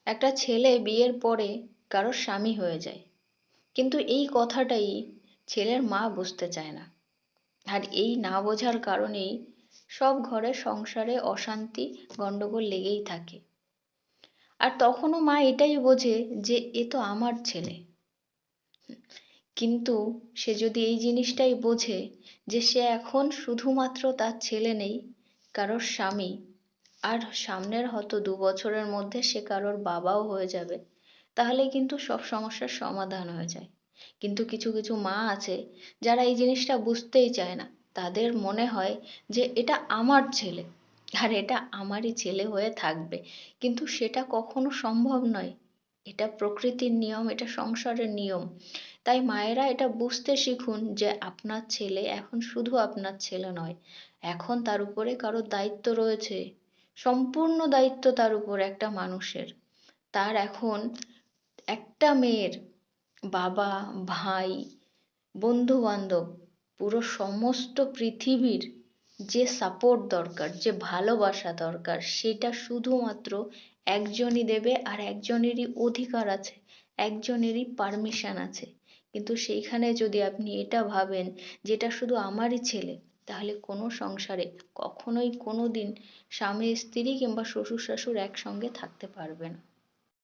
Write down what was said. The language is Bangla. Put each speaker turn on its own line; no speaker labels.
একটা ছেলে বিয়ের পরে কারোর স্বামী হয়ে যায়, কিন্তু এই কথাটাই ছেলের মা বুঝতে চায় না। আর এই না বোঝার কারণেই সব ঘরে সংসারে অশান্তি গন্ডগোল লেগেই থাকে। আর তখনও মা এটাই বোঝে যে এ তো আমার ছেলে। কিন্তু সে যদি এই জিনিসটাই বোঝে যে সে এখন শুধুমাত্র তার ছেলে নেই, কারোর স্বামী, আর সামনের হয়তো 2 বছরের মধ্যে সে কারোর বাবাও হয়ে যাবে, তাহলে কিন্তু সব সমস্যার সমাধান হয়ে যায়। কিন্তু কিছু কিছু মা আছে যারা এই জিনিসটা বুঝতেই চায় না। তাদের মনে হয় যে এটা আমার ছেলে, আর এটা আমারই ছেলে হয়ে থাকবে। কিন্তু সেটা কখনো সম্ভব নয়। এটা প্রকৃতির নিয়ম, এটা সংসারের নিয়ম। তাই মায়েরা এটা বুঝতে শিখুন যে আপনার ছেলে এখন শুধু আপনার ছেলে নয়, এখন তার উপরে কারোর দায়িত্ব রয়েছে। সম্পূর্ণ দায়িত্ব তার উপর একটা মানুষের। তার এখন একটা মেয়ের বাবা, ভাই, বন্ধু বান্ধব, পুরো সমস্ত পৃথিবীর যে সাপোর্ট দরকার, যে ভালোবাসা দরকার, সেটা শুধুমাত্র একজনই দেবে। আর একজনেরই অধিকার আছে, একজনেরই পারমিশন আছে। কিন্তু সেইখানে যদি আপনি এটা ভাবেন যেটা শুধু আমারই ছেলে, তাহলে কোনো সংসারে কখনোই কোনো দিন স্বামী স্ত্রী কিংবা শ্বশুর শাশুড় একসঙ্গে থাকতে পারবে না।